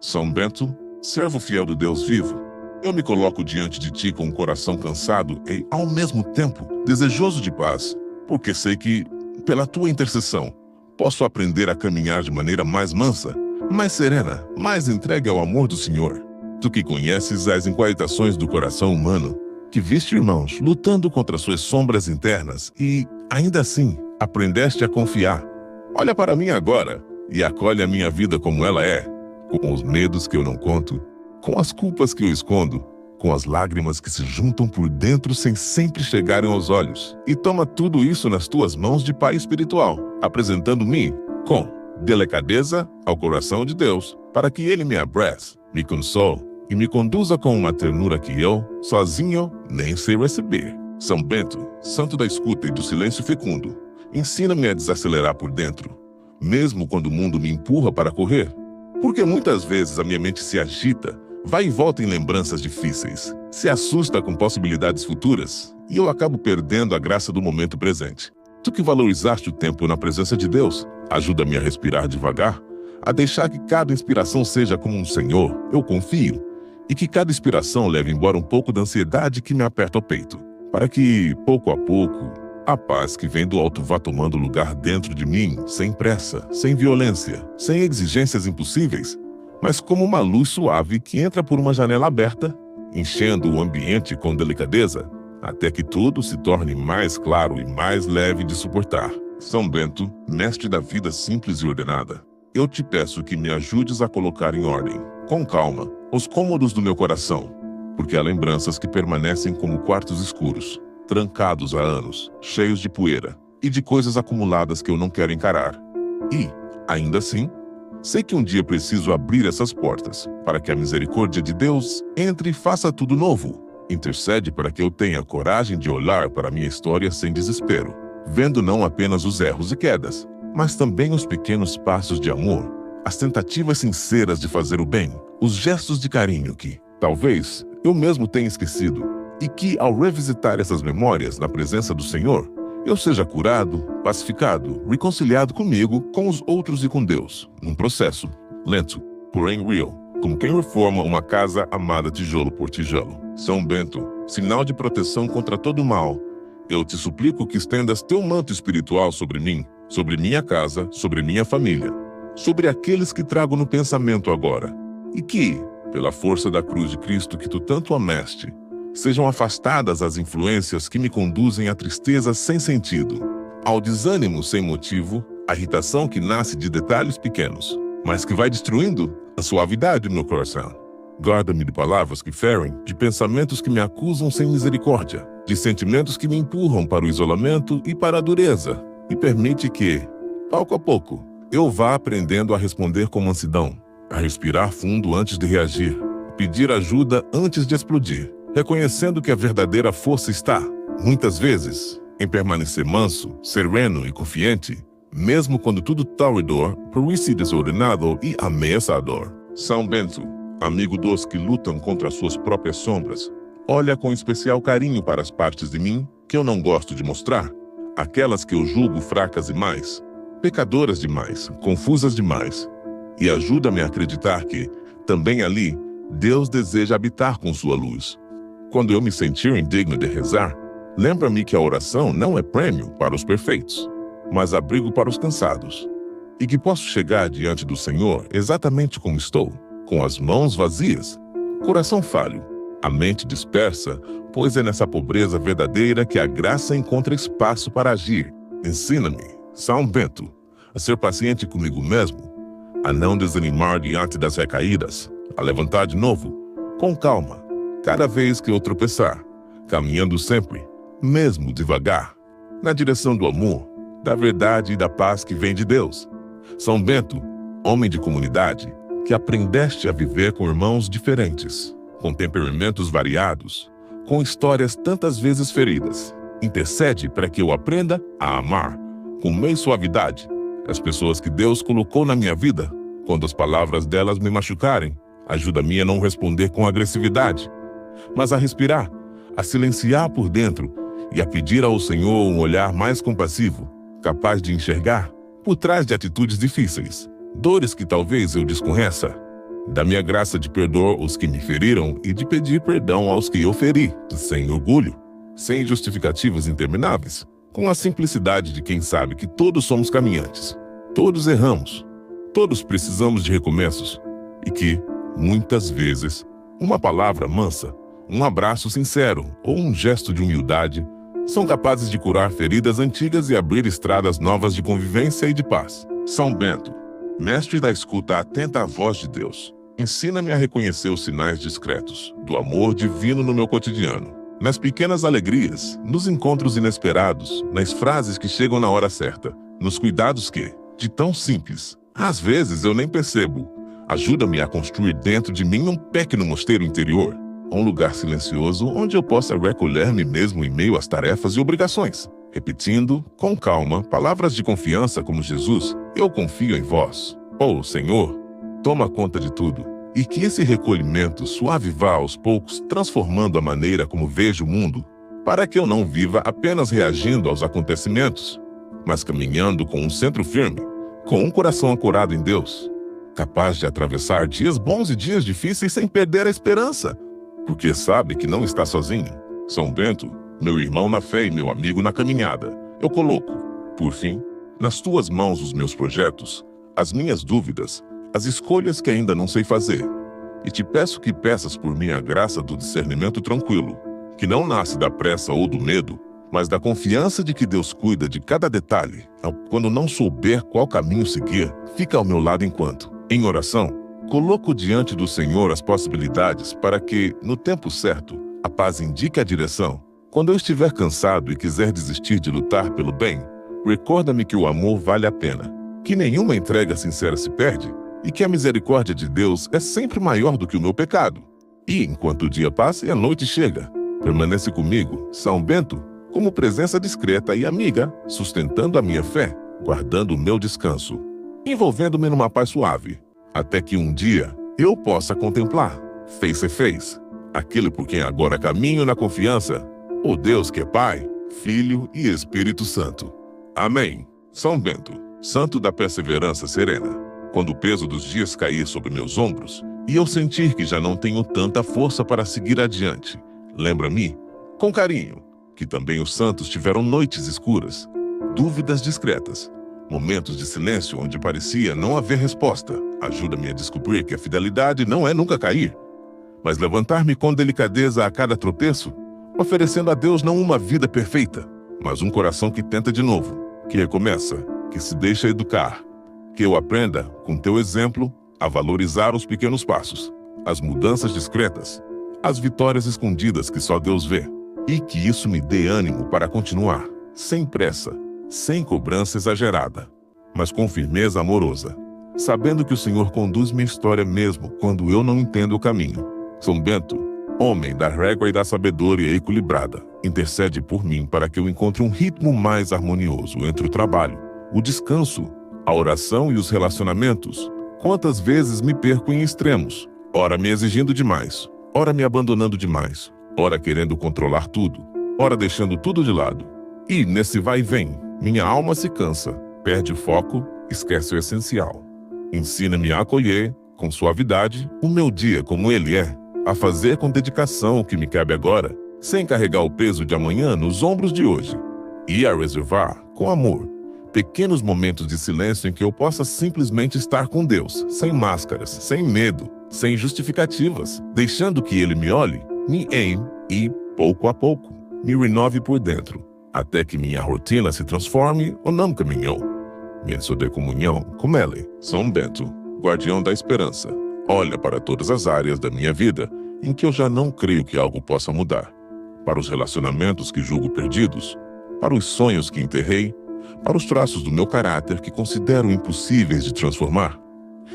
São Bento, servo fiel do Deus vivo, eu me coloco diante de ti com um coração cansado e, ao mesmo tempo, desejoso de paz, porque sei que, pela tua intercessão, posso aprender a caminhar de maneira mais mansa, mais serena, mais entregue ao amor do Senhor. Tu que conheces as inquietações do coração humano, que viste irmãos lutando contra suas sombras internas e, ainda assim, aprendeste a confiar. Olha para mim agora e acolhe a minha vida como ela é, com os medos que eu não conto, com as culpas que eu escondo, com as lágrimas que se juntam por dentro sem sempre chegarem aos olhos. E toma tudo isso nas tuas mãos de pai espiritual, apresentando-me com delicadeza ao coração de Deus, para que ele me abrace, me console e me conduza com uma ternura que eu, sozinho, nem sei receber. São Bento, santo da escuta e do silêncio fecundo, ensina-me a desacelerar por dentro, mesmo quando o mundo me empurra para correr. Porque muitas vezes a minha mente se agita, vai e volta em lembranças difíceis, se assusta com possibilidades futuras, e eu acabo perdendo a graça do momento presente. Tu que valorizaste o tempo na presença de Deus, ajuda-me a respirar devagar, a deixar que cada inspiração seja como um Senhor, eu confio, e que cada inspiração leve embora um pouco da ansiedade que me aperta o peito, para que, pouco a pouco, a paz que vem do alto vá tomando lugar dentro de mim, sem pressa, sem violência, sem exigências impossíveis, mas como uma luz suave que entra por uma janela aberta, enchendo o ambiente com delicadeza, até que tudo se torne mais claro e mais leve de suportar. São Bento, mestre da vida simples e ordenada, eu te peço que me ajudes a colocar em ordem, com calma, os cômodos do meu coração, porque há lembranças que permanecem como quartos escuros, trancados há anos, cheios de poeira e de coisas acumuladas que eu não quero encarar. E, ainda assim, sei que um dia preciso abrir essas portas, para que a misericórdia de Deus entre e faça tudo novo. Intercede para que eu tenha coragem de olhar para a minha história sem desespero, vendo não apenas os erros e quedas, mas também os pequenos passos de amor, as tentativas sinceras de fazer o bem, os gestos de carinho que, talvez, eu mesmo tenha esquecido, e que, ao revisitar essas memórias na presença do Senhor, eu seja curado, pacificado, reconciliado comigo, com os outros e com Deus, num processo lento, porém real, como quem reforma uma casa amada tijolo por tijolo. São Bento, sinal de proteção contra todo mal, eu te suplico que estendas teu manto espiritual sobre mim, sobre minha casa, sobre minha família, sobre aqueles que trago no pensamento agora, e que, pela força da cruz de Cristo que tu tanto amaste, sejam afastadas as influências que me conduzem à tristeza sem sentido, ao desânimo sem motivo, à irritação que nasce de detalhes pequenos, mas que vai destruindo a suavidade do meu coração. Guarda-me de palavras que ferem, de pensamentos que me acusam sem misericórdia, de sentimentos que me empurram para o isolamento e para a dureza, e permite que, pouco a pouco, eu vá aprendendo a responder com mansidão, a respirar fundo antes de reagir, pedir ajuda antes de explodir, reconhecendo que a verdadeira força está, muitas vezes, em permanecer manso, sereno e confiante, mesmo quando tudo está ao redor parece desordenado e ameaçador. São Bento, amigo dos que lutam contra suas próprias sombras, olha com especial carinho para as partes de mim que eu não gosto de mostrar, aquelas que eu julgo fracas demais, pecadoras demais, confusas demais, e ajuda-me a acreditar que, também ali, Deus deseja habitar com sua luz. Quando eu me sentir indigno de rezar, lembra-me que a oração não é prêmio para os perfeitos, mas abrigo para os cansados, e que posso chegar diante do Senhor exatamente como estou, com as mãos vazias, coração falho, a mente dispersa, pois é nessa pobreza verdadeira que a graça encontra espaço para agir. Ensina-me, São Bento, a ser paciente comigo mesmo, a não desanimar diante das recaídas, a levantar de novo, com calma, cada vez que eu tropeçar, caminhando sempre, mesmo devagar, na direção do amor, da verdade e da paz que vem de Deus. São Bento, homem de comunidade, que aprendeste a viver com irmãos diferentes, com temperamentos variados, com histórias tantas vezes feridas. Intercede para que eu aprenda a amar, com meia suavidade, as pessoas que Deus colocou na minha vida, quando as palavras delas me machucarem. Ajuda-me a não responder com agressividade, mas a respirar, a silenciar por dentro e a pedir ao Senhor um olhar mais compassivo, capaz de enxergar, por trás de atitudes difíceis, dores que talvez eu desconheça, Dá-me a graça de perdoar os que me feriram e de pedir perdão aos que eu feri, sem orgulho, sem justificativas intermináveis, com a simplicidade de quem sabe que todos somos caminhantes, todos erramos, todos precisamos de recomeços e que, muitas vezes, uma palavra mansa, um abraço sincero ou um gesto de humildade são capazes de curar feridas antigas e abrir estradas novas de convivência e de paz. São Bento, mestre da escuta atenta à voz de Deus, ensina-me a reconhecer os sinais discretos do amor divino no meu cotidiano, nas pequenas alegrias, nos encontros inesperados, nas frases que chegam na hora certa, nos cuidados que, de tão simples, às vezes eu nem percebo. Ajuda-me a construir dentro de mim um pequeno mosteiro interior, um lugar silencioso onde eu possa recolher-me mesmo em meio às tarefas e obrigações, repetindo, com calma, palavras de confiança como Jesus: eu confio em vós. Oh, Senhor, toma conta de tudo. E que esse recolhimento suave vá aos poucos transformando a maneira como vejo o mundo, para que eu não viva apenas reagindo aos acontecimentos, mas caminhando com um centro firme, com um coração ancorado em Deus, capaz de atravessar dias bons e dias difíceis sem perder a esperança, porque sabe que não está sozinho. São Bento, meu irmão na fé e meu amigo na caminhada, eu coloco, por fim, nas tuas mãos os meus projetos, as minhas dúvidas, as escolhas que ainda não sei fazer. E te peço que peças por mim a graça do discernimento tranquilo, que não nasce da pressa ou do medo, mas da confiança de que Deus cuida de cada detalhe. Quando não souber qual caminho seguir, fica ao meu lado enquanto, em oração, coloco diante do Senhor as possibilidades para que, no tempo certo, a paz indique a direção. Quando eu estiver cansado e quiser desistir de lutar pelo bem, recorda-me que o amor vale a pena, que nenhuma entrega sincera se perde e que a misericórdia de Deus é sempre maior do que o meu pecado. E, enquanto o dia passa e a noite chega, permanece comigo, São Bento, como presença discreta e amiga, sustentando a minha fé, guardando o meu descanso, envolvendo-me numa paz suave, até que um dia eu possa contemplar, face a face, aquele por quem agora caminho na confiança, o Deus que é Pai, Filho e Espírito Santo. Amém. São Bento, santo da perseverança serena. Quando o peso dos dias cair sobre meus ombros e eu sentir que já não tenho tanta força para seguir adiante, lembra-me, com carinho, que também os santos tiveram noites escuras, dúvidas discretas, momentos de silêncio onde parecia não haver resposta. Ajuda-me a descobrir que a fidelidade não é nunca cair, mas levantar-me com delicadeza a cada tropeço, oferecendo a Deus não uma vida perfeita, mas um coração que tenta de novo, que recomeça, que se deixa educar, que eu aprenda, com teu exemplo, a valorizar os pequenos passos, as mudanças discretas, as vitórias escondidas que só Deus vê, e que isso me dê ânimo para continuar, sem pressa, sem cobrança exagerada, mas com firmeza amorosa, sabendo que o Senhor conduz minha história mesmo quando eu não entendo o caminho. São Bento, homem da régua e da sabedoria equilibrada, intercede por mim para que eu encontre um ritmo mais harmonioso entre o trabalho, o descanso, a oração e os relacionamentos. Quantas vezes me perco em extremos, ora me exigindo demais, ora me abandonando demais, ora querendo controlar tudo, ora deixando tudo de lado. E, nesse vai e vem, minha alma se cansa, perde o foco, esquece o essencial. Ensina-me a acolher, com suavidade, o meu dia como ele é, a fazer com dedicação o que me cabe agora, sem carregar o peso de amanhã nos ombros de hoje, e a reservar, com amor, pequenos momentos de silêncio em que eu possa simplesmente estar com Deus, sem máscaras, sem medo, sem justificativas, deixando que Ele me olhe, me ame e, pouco a pouco, me renove por dentro, até que minha rotina se transforme ou não caminhou. Menso de comunhão com Ele. São Bento, guardião da esperança, olha para todas as áreas da minha vida em que eu já não creio que algo possa mudar, para os relacionamentos que julgo perdidos, para os sonhos que enterrei, para os traços do meu caráter que considero impossíveis de transformar.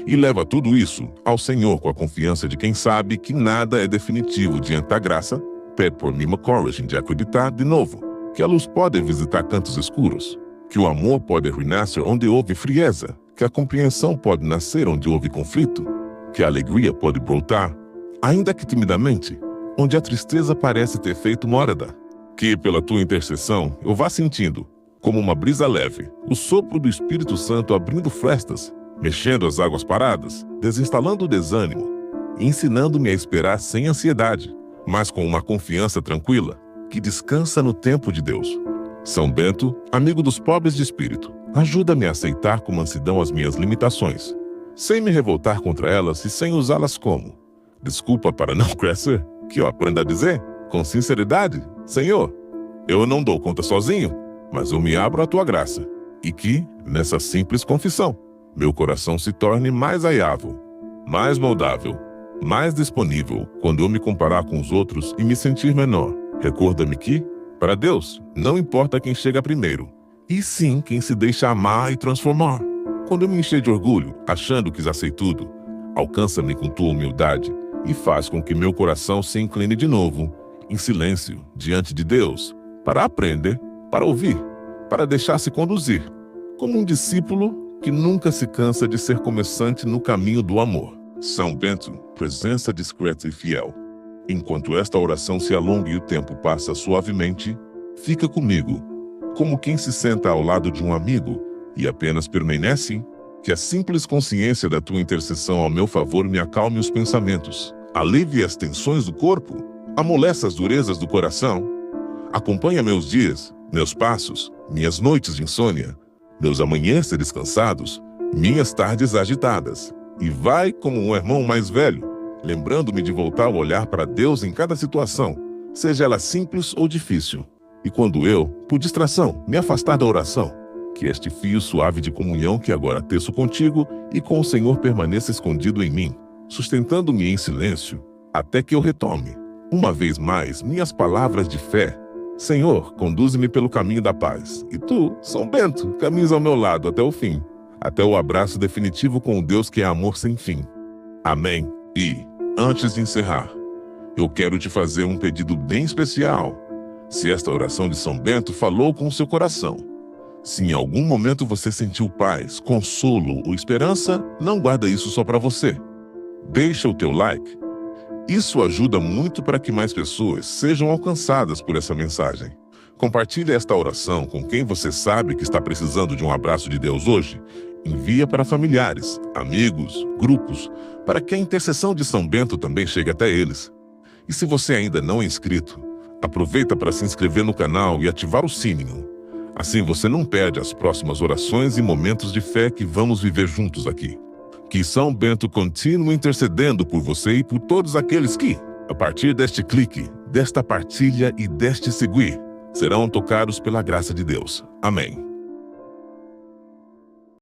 E leva tudo isso ao Senhor com a confiança de quem sabe que nada é definitivo diante da graça. Pede por mim uma coragem de acreditar de novo que a luz pode visitar cantos escuros, que o amor pode renascer onde houve frieza, que a compreensão pode nascer onde houve conflito, que a alegria pode brotar, ainda que timidamente, onde a tristeza parece ter feito morada. Que, pela tua intercessão, eu vá sentindo, como uma brisa leve, o sopro do Espírito Santo abrindo frestas, mexendo as águas paradas, desinstalando o desânimo, ensinando-me a esperar sem ansiedade, mas com uma confiança tranquila, que descansa no tempo de Deus. São Bento, amigo dos pobres de espírito, ajuda-me a aceitar com mansidão as minhas limitações, sem me revoltar contra elas e sem usá-las como desculpa para não crescer, que eu aprenda a dizer, com sinceridade: Senhor, eu não dou conta sozinho, mas eu me abro à tua graça, e que, nessa simples confissão, meu coração se torne mais aiável, mais moldável, mais disponível quando eu me comparar com os outros e me sentir menor. Recorda-me que, para Deus, não importa quem chega primeiro, e sim quem se deixa amar e transformar. Quando eu me encher de orgulho, achando que já sei tudo, alcança-me com tua humildade e faz com que meu coração se incline de novo, em silêncio, diante de Deus, para aprender, para ouvir, para deixar-se conduzir, como um discípulo que nunca se cansa de ser começante no caminho do amor. São Bento, presença discreta e fiel. Enquanto esta oração se alonga e o tempo passa suavemente, fica comigo, como quem se senta ao lado de um amigo e apenas permanece, que a simples consciência da tua intercessão ao meu favor me acalme os pensamentos, alivie as tensões do corpo, amoleça as durezas do coração, acompanha meus dias, meus passos, minhas noites de insônia, meus amanheceres cansados, minhas tardes agitadas, e vai como um irmão mais velho, lembrando-me de voltar o olhar para Deus em cada situação, seja ela simples ou difícil. E quando eu, por distração, me afastar da oração, que este fio suave de comunhão que agora teço contigo e com o Senhor permaneça escondido em mim, sustentando-me em silêncio, até que eu retome, uma vez mais, minhas palavras de fé. Senhor, conduze-me pelo caminho da paz, e tu, São Bento, caminhas ao meu lado até o fim, até o abraço definitivo com o Deus que é amor sem fim. Amém. E, antes de encerrar, eu quero te fazer um pedido bem especial. Se esta oração de São Bento falou com o seu coração, se em algum momento você sentiu paz, consolo ou esperança, não guarda isso só para você. Deixa o teu like. Isso ajuda muito para que mais pessoas sejam alcançadas por essa mensagem. Compartilhe esta oração com quem você sabe que está precisando de um abraço de Deus hoje. Envia para familiares, amigos, grupos, para que a intercessão de São Bento também chegue até eles. E se você ainda não é inscrito, aproveita para se inscrever no canal e ativar o sininho. Assim você não perde as próximas orações e momentos de fé que vamos viver juntos aqui. Que São Bento continue intercedendo por você e por todos aqueles que, a partir deste clique, desta partilha e deste seguir, serão tocados pela graça de Deus. Amém.